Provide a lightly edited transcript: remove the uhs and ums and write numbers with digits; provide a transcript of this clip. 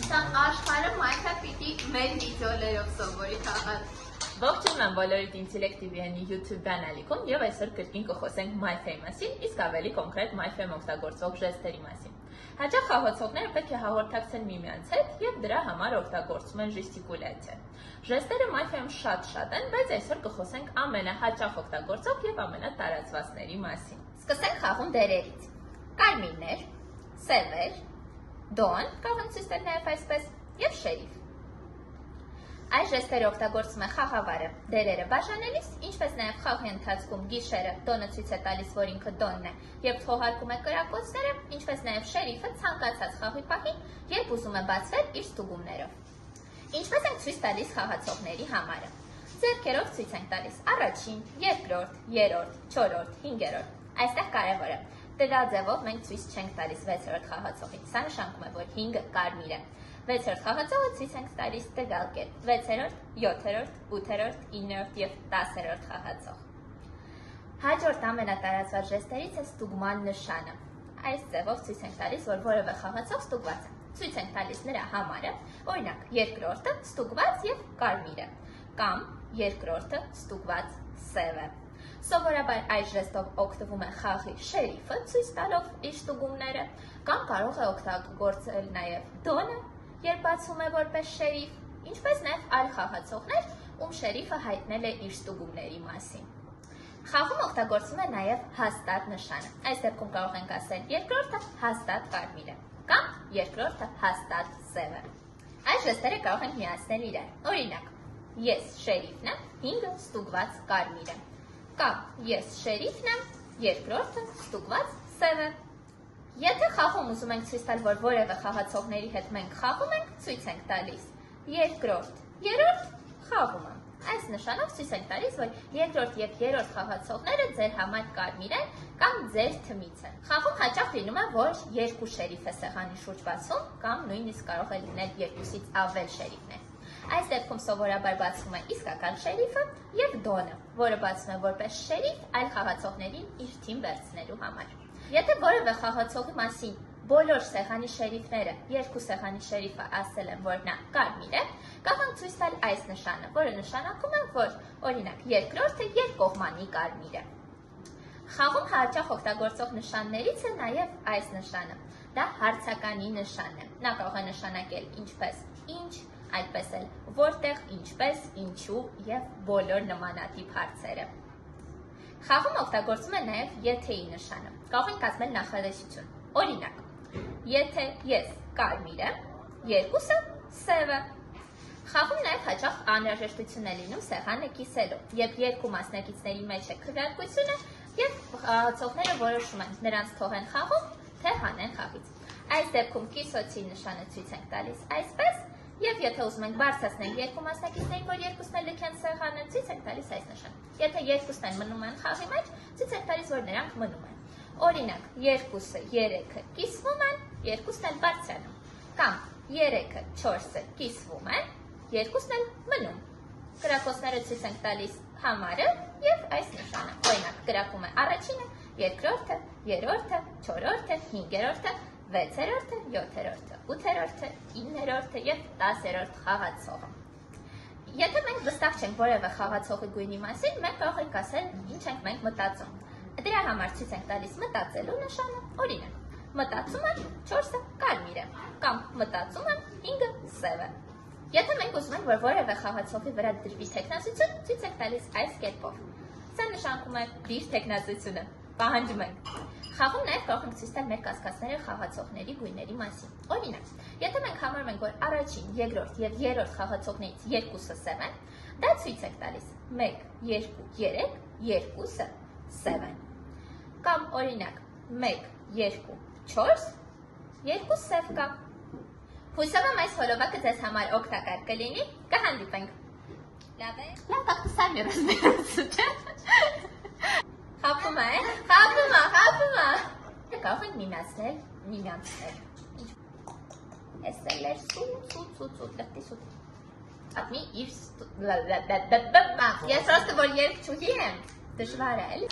Սա աշխարհը մայթա պիտի մեր վիդեոներով սովորի խաղալ։ Ողջույն եմ բոլորիդ Intellective-ի YouTube կանալիքում եւ այսօր կրկին կխոսենք MyFame մասին, իսկ ավելի կոնկրետ MyFame օգտագործող ժեստերի մասին։ Հաճախ խաղացողները պետք է հաղորդակցեն միմյանց հետ եւ դրա համար օգտագործում են ժեստիկուլյացիա։ Ժեստերը MyFame շատ են, բայց այսօր կխոսենք ամենահաճախ օգտագործող եւ ամենատարածվածների մասին։ Սկսենք խաղում դերերից։ Կարմիրներ, սևեր, դոն, կարող եմ ցույց տալ նաեւ այսպես, եւ շերիֆ։ Այս ժեստերը օգտագործում է խաղավարը դերերը բաժանելիս, ինչպես նաև խաղի ընթացքում գիշերը դոնը ցույց է տալիս, որ ինքը դոնն է, երբ թողարկում է կրակոցները, ինչպես նաև շերիֆը ցանկացած խաղի պահին, երբ ուզում է բացվել իր ստուգումներով։ Ինչպես ենք ցույց տալիս խաղացողների համարը։ Ձեռքերով ցույց ենք տալիս առաջին, երկրորդ, երրորդ, չորրորդ, հինգերորդ։ Այստեղ կարևոր է։ Դրա ձևով մենք ցույց չենք տալիս 6-րդ խաղացողին։ Սա նշանակում է, որ 5-ը կարմիր է։ 6-րդ խաղացողը ցույց ենք տալիս տվյալ կերպ։ 6-րդ, 7-րդ, 8-րդ, 9-րդ եւ 10-րդ խաղացող։ Հաջորդ ամենատարածված ժեստերից է ստուգման նշանը։ Այս ձևով ցույց ենք տալիս, որ որևէ խաղացող ստուգված է։ Ցույց ենք տալիս նրա համարը, օրինակ, երկրորդը ստուգված եւ կարմիր է, կամ երկրորդը ստուգված սև է։ Սովորաբար այս ժեստով օգտվում է խաղի շերիֆը, ցույց տալով իր ստուգումները, կամ կարող է օգտագործել նաև դոնը, երբ բացվում է որպես շերիֆ, ինչպես նաև այլ խաղացողներ, ում շերիֆը հայտնել է իր ստուգումների մասին։ Խաղում օգտագործվում է նաև հաստատ նշանը։ Այս դեպքում կարող ենք ասել երկրորդը հաստատ կարմիր է, կամ երկրորդը հաստատ սև է։ Այս ժեստերը կարող ենք միացնել իրար։ Օրինակ, ես շերիֆն եմ, 5-ը ստուգված կարմիր է։ Կամ ես շերիֆն եմ, երկրորդը ստուգված սև է։ Եթե խաղում ուզում ենք ցույց տալ, որ որևէ խաղացողների հետ մենք խաղում ենք, ցույց ենք տալիս երկրորդ, երրորդ խաղում են։ Այս նշանով ցույց ենք տալիս, որ երկրորդ եւ երրորդ խաղացողները ձեր համար կարմիր են կամ ձեր թմից են։ Խաղում հաճախ լինում է, որ երկու շերիֆ է սեղանի շուրջ բացում, կամ նույնիսկ կարող է լինել երկուսից ավել շերիֆներ։ Այս դեպքում սովորաբար բացվում է իսկական շերիֆը եւ դոնը, որը բացվում է որպես շերիֆ այլ խաղացողներին իր թիմ վերցնելու համար։ Եթե որևէ խաղացողի մասին բոլոր սեղանի շերիֆները, երկու սեղանի շերիֆը ասել են, որ նա կարմիր է, կարող ենք ցույց տալ այս նշանը, որը նշանակում է, որ օրինակ երկրորդը երկկողմանի կարմիր է։ Խաղում հաճախ օգտագործող նշաններից է նաեւ այս նշանը։ Դա հարցականի նշան է։ Նա կարող է նշանակել ինչպես ինչ, այդպես էլ որտեղ, ինչպես, ինչու եւ բոլոր նմանատիպ հարցերը։ Խաղում օգտագործում է նաեւ եթե-ի նշանը։ Կարող ենք կազմել նախադասություն։ Օրինակ, եթե ես կարմիր եմ, երկուսը սև է։ Խաղում նաեւ հաճախ անհրաժեշտություն է լինում սեղանը կիսելու, երբ երկու մասնակիցների մեջ է քվեարկությունը եւ խաղացողները որոշում են նրանց թողեն խաղում, թե հանեն խաղից։ Այս դեպքում կիսոցի նշանը ցույց ենք տալիս այսպես, եւ եթե ուզում ենք բարձրացնել երկու մասնակիցներին, որ երկուսն էլ լքեն սեղանը, ցույց ենք տալիս այս նշանը։ Եթե երկուսն են մնում են խաղի մեջ, ցույց ենք տալիս, որ նրանք մնում են։ Օրինակ, 2-ը 3-ը կիսվում են, երկուսն էլ բարձրանում։ Կամ 3-ը 4-ը կիսվում են, երկուսն էլ մնում։ Կրակոցները ցույց ենք տալիս համարը եւ այս նշանը։ Օրինակ, կրակում է առաջինը, երկրորդը, երրորդը, չորրորդը, հինգերորդը, 6-րդը, 7-րդը, 8-րդը, 9-րդը եւ 10-րդ խաղացողը։ Եթե մենք վստահ չենք որևէ խաղացողի գույնի մասին, մենք կարող ենք ասել ինչ ենք մենք մտածում։ Դրա համար ցույց ենք տալիս մտածելու նշանը, օրինակ, մտածում եմ 4-ը կարմիր է, կամ մտածում եմ 5-ը սև է։ Եթե մենք ուզում ենք, որ որևէ խաղացողի վրա դրվի թեկնածություն, ցույց ենք տալիս այս կերպով։ Սա նշանակում է դիր թեկնածությունը, պահանջում ենք։ Խաղում նաև կարող ենք ցույց տալ մեր կասկածները խաղացողների գույների մասին։ Օրինակ, եթե մենք համարում ենք, որ առաջին, երկրորդ եւ երրորդ խաղացողներից երկուսը սև են, դա ցույց ենք տալիս 1, 2, 3, երկուսը սև են։ Կամ օրինակ 1, 2, 4, երկու սև կա։ Հուսով եմ այս հոլովակը ձեզ համար օգտակար կլինի, կհանդիպենք։ Լավ է։ Լավ, так сами разберемся, չէ՞։ Խափում է, խափում է։ Կարող ենք միմացնել, միմյանցնել։ Էս էլ էր սուտ, լրտի սուտ։ Ատմի իր ես պրոստը որ երգչուհի եմ, դժվար է, էլի։